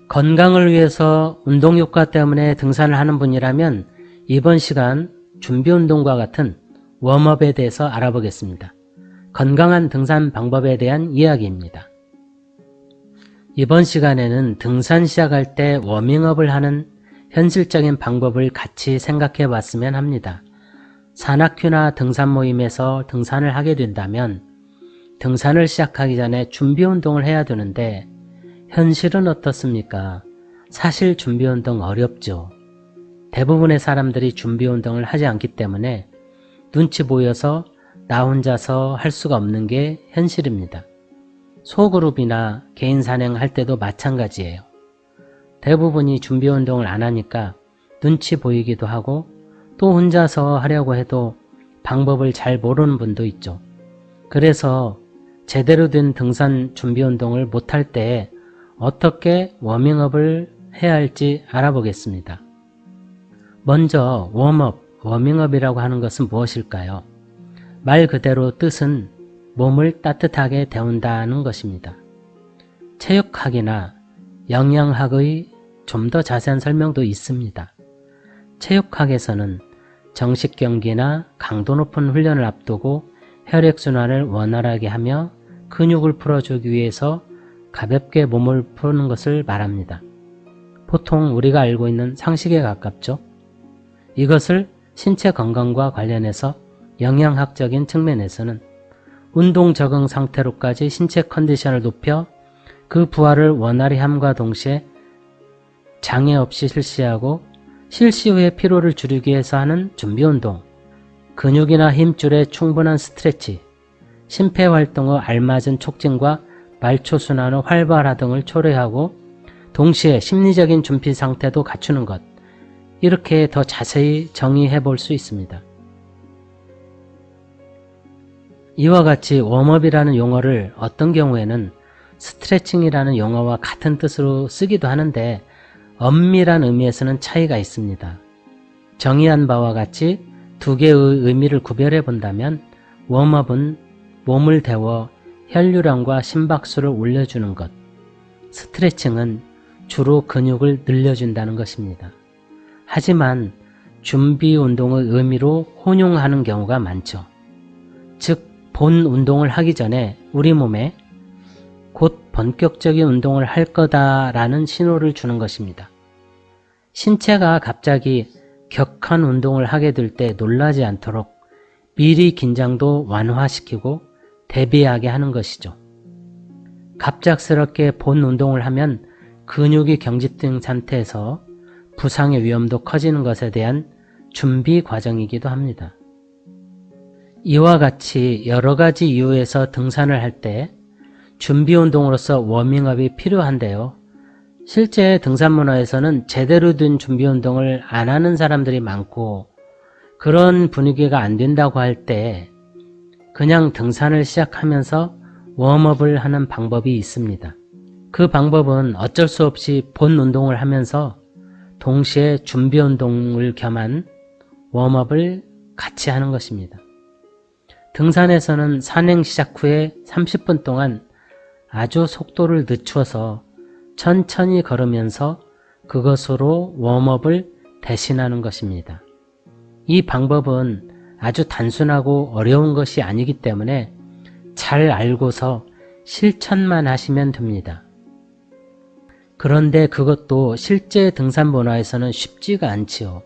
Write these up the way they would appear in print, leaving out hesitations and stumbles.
건강을 위해서 운동 효과 때문에 등산을 하는 분이라면 이번 시간 준비운동과 같은 웜업에 대해서 알아보겠습니다. 건강한 등산 방법에 대한 이야기입니다. 이번 시간에는 등산 시작할 때 워밍업을 하는 현실적인 방법을 같이 생각해 봤으면 합니다. 산악회나 등산 모임에서 등산을 하게 된다면 등산을 시작하기 전에 준비운동을 해야 되는데 현실은 어떻습니까? 사실 준비운동 어렵죠. 대부분의 사람들이 준비운동을 하지 않기 때문에 눈치 보여서 나 혼자서 할 수가 없는 게 현실입니다. 소그룹이나 개인 산행할 때도 마찬가지예요. 대부분이 준비운동을 안 하니까 눈치 보이기도 하고 또 혼자서 하려고 해도 방법을 잘 모르는 분도 있죠. 그래서 제대로 된 등산 준비운동을 못할 때 어떻게 워밍업을 해야 할지 알아보겠습니다. 먼저 웜업, 워밍업이라고 하는 것은 무엇일까요? 말 그대로 뜻은 몸을 따뜻하게 데운다는 것입니다. 체육학이나 영양학의 좀 더 자세한 설명도 있습니다. 체육학에서는 정식 경기나 강도 높은 훈련을 앞두고 혈액순환을 원활하게 하며 근육을 풀어주기 위해서 가볍게 몸을 푸는 것을 말합니다. 보통 우리가 알고 있는 상식에 가깝죠. 이것을 신체 건강과 관련해서 영양학적인 측면에서는 운동 적응 상태로까지 신체 컨디션을 높여 그 부하를 원활히 함과 동시에 장애 없이 실시하고 실시 후에 피로를 줄이기 위해서 하는 준비운동, 근육이나 힘줄의 충분한 스트레치, 심폐활동 후 알맞은 촉진과 말초순환의 활발화 등을 초래하고 동시에 심리적인 준비 상태도 갖추는 것, 이렇게 더 자세히 정의해 볼 수 있습니다. 이와 같이 웜업이라는 용어를 어떤 경우에는 스트레칭이라는 용어와 같은 뜻으로 쓰기도 하는데 엄밀한 의미에서는 차이가 있습니다. 정의한 바와 같이 두 개의 의미를 구별해 본다면 웜업은 몸을 데워 혈류량과 심박수를 올려주는 것, 스트레칭은 주로 근육을 늘려준다는 것입니다. 하지만 준비 운동의 의미로 혼용하는 경우가 많죠. 즉 본 운동을 하기 전에 우리 몸에 곧 본격적인 운동을 할 거다라는 신호를 주는 것입니다. 신체가 갑자기 격한 운동을 하게 될 때 놀라지 않도록 미리 긴장도 완화시키고 대비하게 하는 것이죠. 갑작스럽게 본 운동을 하면 근육이 경직된 상태에서 부상의 위험도 커지는 것에 대한 준비 과정이기도 합니다. 이와 같이 여러 가지 이유에서 등산을 할 때 준비운동으로서 워밍업이 필요한데요. 실제 등산 문화에서는 제대로 된 준비운동을 안 하는 사람들이 많고 그런 분위기가 안 된다고 할 때 그냥 등산을 시작하면서 웜업을 하는 방법이 있습니다. 그 방법은 어쩔 수 없이 본 운동을 하면서 동시에 준비운동을 겸한 웜업을 같이 하는 것입니다. 등산에서는 산행 시작 후에 30분 동안 아주 속도를 늦춰서 천천히 걸으면서 그것으로 웜업을 대신하는 것입니다. 이 방법은 아주 단순하고 어려운 것이 아니기 때문에 잘 알고서 실천만 하시면 됩니다. 그런데 그것도 실제 등산 문화에서는 쉽지가 않지요.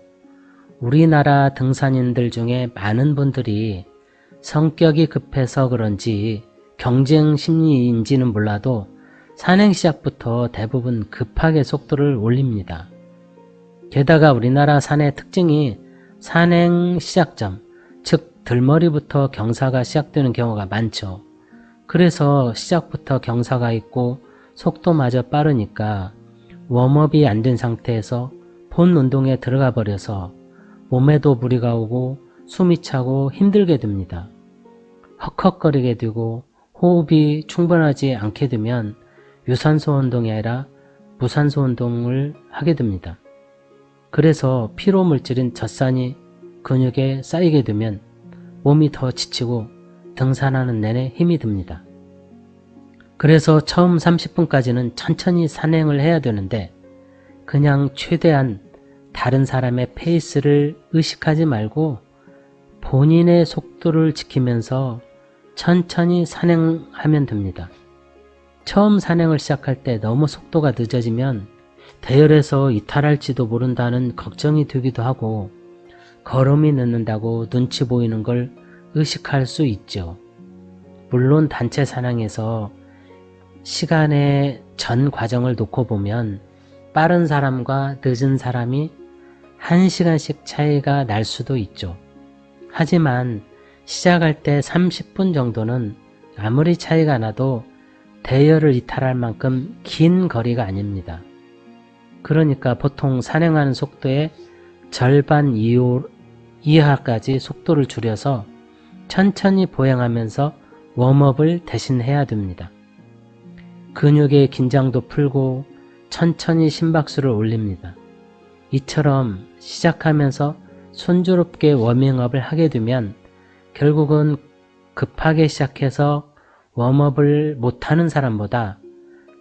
우리나라 등산인들 중에 많은 분들이 성격이 급해서 그런지 경쟁 심리인지는 몰라도 산행 시작부터 대부분 급하게 속도를 올립니다. 게다가 우리나라 산의 특징이 산행 시작점, 즉 들머리부터 경사가 시작되는 경우가 많죠. 그래서 시작부터 경사가 있고 속도마저 빠르니까 웜업이 안 된 상태에서 본 운동에 들어가 버려서 몸에도 무리가 오고 숨이 차고 힘들게 됩니다. 헉헉거리게 되고 호흡이 충분하지 않게 되면 유산소 운동이 아니라 무산소 운동을 하게 됩니다. 그래서 피로 물질인 젖산이 근육에 쌓이게 되면 몸이 더 지치고 등산하는 내내 힘이 듭니다. 그래서 처음 30분까지는 천천히 산행을 해야 되는데 그냥 최대한 다른 사람의 페이스를 의식하지 말고 본인의 속도를 지키면서 천천히 산행하면 됩니다. 처음 산행을 시작할 때 너무 속도가 늦어지면 대열에서 이탈할지도 모른다는 걱정이 들기도 하고 걸음이 늦는다고 눈치 보이는 걸 의식할 수 있죠. 물론 단체 산행에서 시간의 전 과정을 놓고 보면 빠른 사람과 늦은 사람이 1시간씩 차이가 날 수도 있죠. 하지만 시작할 때 30분 정도는 아무리 차이가 나도 대열을 이탈할 만큼 긴 거리가 아닙니다. 그러니까 보통 산행하는 속도의 절반 이하까지 속도를 줄여서 천천히 보행하면서 웜업을 대신 해야 됩니다. 근육의 긴장도 풀고 천천히 심박수를 올립니다. 이처럼 시작하면서 순조롭게 워밍업을 하게 되면 결국은 급하게 시작해서 웜업을 못하는 사람보다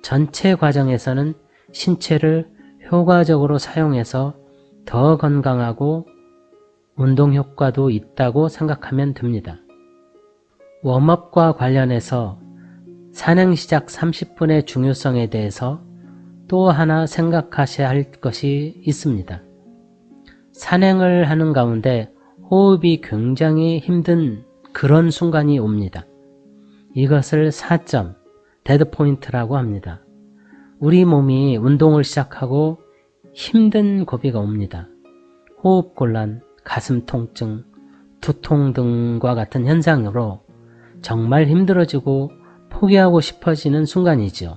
전체 과정에서는 신체를 효과적으로 사용해서 더 건강하고 운동 효과도 있다고 생각하면 됩니다. 웜업과 관련해서 산행 시작 30분의 중요성에 대해서 또 하나 생각하셔야 할 것이 있습니다. 산행을 하는 가운데 호흡이 굉장히 힘든 그런 순간이 옵니다. 이것을 4점, 데드포인트라고 합니다. 우리 몸이 운동을 시작하고 힘든 고비가 옵니다. 호흡곤란, 가슴 통증, 두통 등과 같은 현상으로 정말 힘들어지고 포기하고 싶어지는 순간이죠.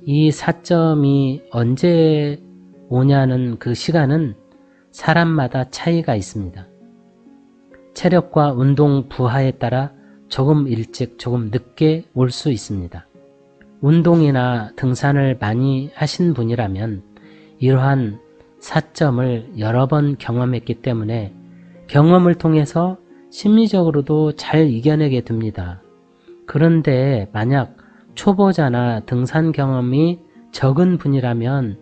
이 4점이 언제 오냐는 그 시간은 사람마다 차이가 있습니다. 체력과 운동 부하에 따라 조금 일찍 조금 늦게 올 수 있습니다. 운동이나 등산을 많이 하신 분이라면 이러한 4점을 여러 번 경험했기 때문에 경험을 통해서 심리적으로도 잘 이겨내게 됩니다. 그런데 만약 초보자나 등산 경험이 적은 분이라면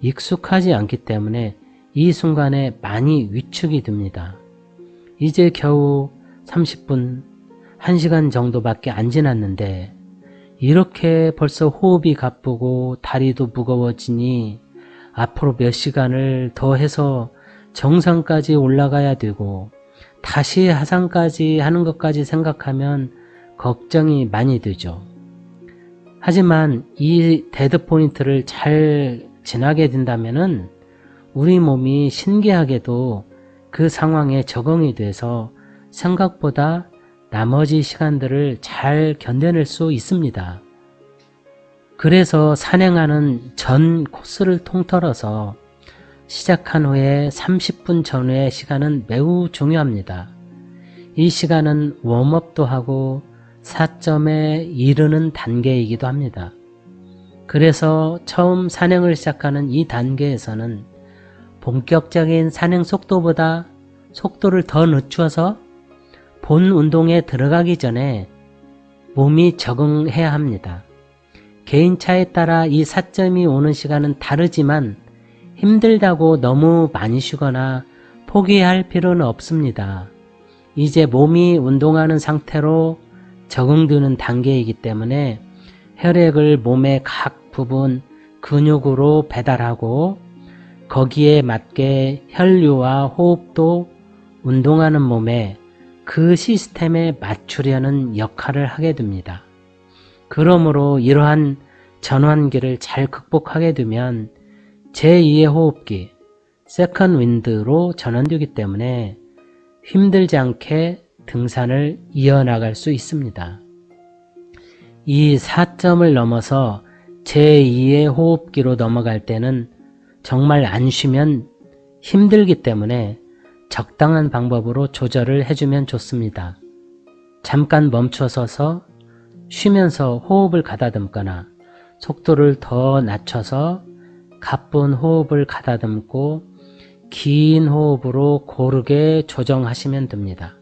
익숙하지 않기 때문에 이 순간에 많이 위축이 됩니다. 이제 겨우 30분, 1시간 정도밖에 안 지났는데 이렇게 벌써 호흡이 가쁘고 다리도 무거워지니 앞으로 몇 시간을 더 해서 정상까지 올라가야 되고 다시 하산까지 하는 것까지 생각하면 걱정이 많이 되죠. 하지만 이 데드포인트를 잘 지나게 된다면은 우리 몸이 신기하게도 그 상황에 적응이 돼서 생각보다 나머지 시간들을 잘 견뎌낼 수 있습니다. 그래서 산행하는 전 코스를 통틀어서 시작한 후에 30분 전후의 시간은 매우 중요합니다. 이 시간은 웜업도 하고 4점에 이르는 단계이기도 합니다. 그래서 처음 산행을 시작하는 이 단계에서는 본격적인 산행 속도보다 속도를 더 늦춰서 본 운동에 들어가기 전에 몸이 적응해야 합니다. 개인차에 따라 이 4점이 오는 시간은 다르지만 힘들다고 너무 많이 쉬거나 포기할 필요는 없습니다. 이제 몸이 운동하는 상태로 적응되는 단계이기 때문에 혈액을 몸의 각 부분 근육으로 배달하고 거기에 맞게 혈류와 호흡도 운동하는 몸에 그 시스템에 맞추려는 역할을 하게 됩니다. 그러므로 이러한 전환기를 잘 극복하게 되면 제2의 호흡기, 세컨 윈드로 전환되기 때문에 힘들지 않게 등산을 이어나갈 수 있습니다. 이 4점을 넘어서 제2의 호흡기로 넘어갈 때는 정말 안 쉬면 힘들기 때문에 적당한 방법으로 조절을 해주면 좋습니다. 잠깐 멈춰서서 쉬면서 호흡을 가다듬거나 속도를 더 낮춰서 가쁜 호흡을 가다듬고 긴 호흡으로 고르게 조정하시면 됩니다.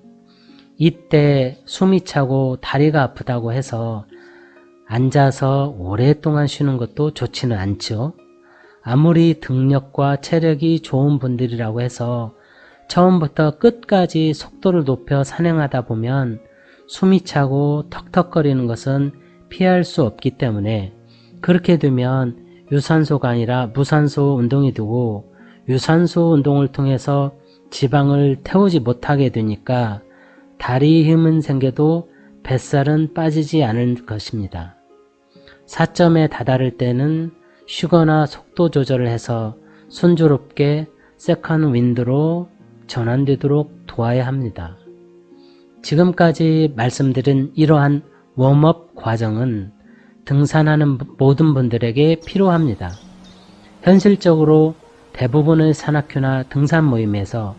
이때 숨이 차고 다리가 아프다고 해서 앉아서 오랫동안 쉬는 것도 좋지는 않죠. 아무리 등력과 체력이 좋은 분들이라고 해서 처음부터 끝까지 속도를 높여 산행하다 보면 숨이 차고 턱턱거리는 것은 피할 수 없기 때문에 그렇게 되면 유산소가 아니라 무산소 운동이 되고 유산소 운동을 통해서 지방을 태우지 못하게 되니까 다리 힘은 생겨도 뱃살은 빠지지 않을 것입니다. 4점에 다다를 때는 쉬거나 속도 조절을 해서 순조롭게 세컨 윈드로 전환되도록 도와야 합니다. 지금까지 말씀드린 이러한 웜업 과정은 등산하는 모든 분들에게 필요합니다. 현실적으로 대부분의 산악회나 등산 모임에서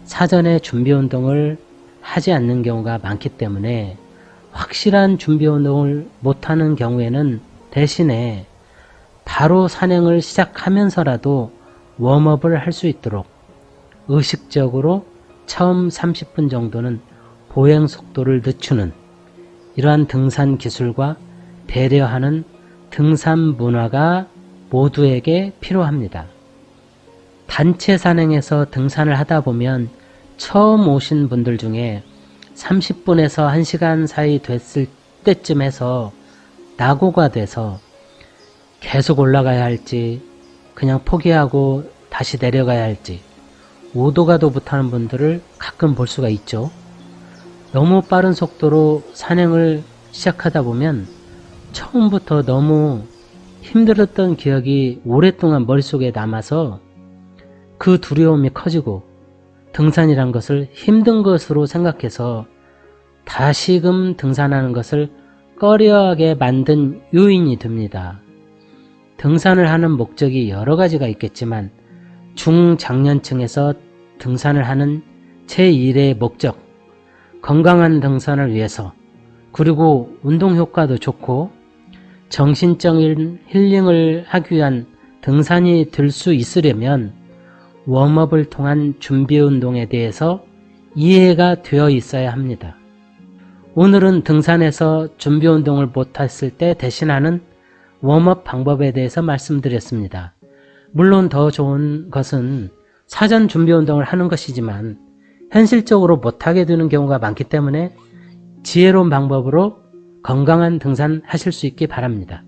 사전에 준비 운동을 하지 않는 경우가 많기 때문에 확실한 준비 운동을 못하는 경우에는 대신에 바로 산행을 시작하면서라도 웜업을 할 수 있도록 의식적으로 처음 30분 정도는 보행 속도를 늦추는 이러한 등산 기술과 배려하는 등산 문화가 모두에게 필요합니다. 단체 산행에서 등산을 하다 보면 처음 오신 분들 중에 30분에서 1시간 사이 됐을 때쯤 해서 낙오가 돼서 계속 올라가야 할지 그냥 포기하고 다시 내려가야 할지 오도가도 못하는 분들을 가끔 볼 수가 있죠. 너무 빠른 속도로 산행을 시작하다 보면 처음부터 너무 힘들었던 기억이 오랫동안 머릿속에 남아서 그 두려움이 커지고 등산이란 것을 힘든 것으로 생각해서 다시금 등산하는 것을 꺼려하게 만든 요인이 됩니다. 등산을 하는 목적이 여러 가지가 있겠지만 중장년층에서 등산을 하는 제1의 목적, 건강한 등산을 위해서 그리고 운동 효과도 좋고 정신적인 힐링을 하기 위한 등산이 될 수 있으려면 웜업을 통한 준비 운동에 대해서 이해가 되어 있어야 합니다. 오늘은 등산에서 준비 운동을 못했을 때 대신하는 웜업 방법에 대해서 말씀드렸습니다. 물론 더 좋은 것은 사전 준비 운동을 하는 것이지만 현실적으로 못하게 되는 경우가 많기 때문에 지혜로운 방법으로 건강한 등산 하실 수 있기 바랍니다.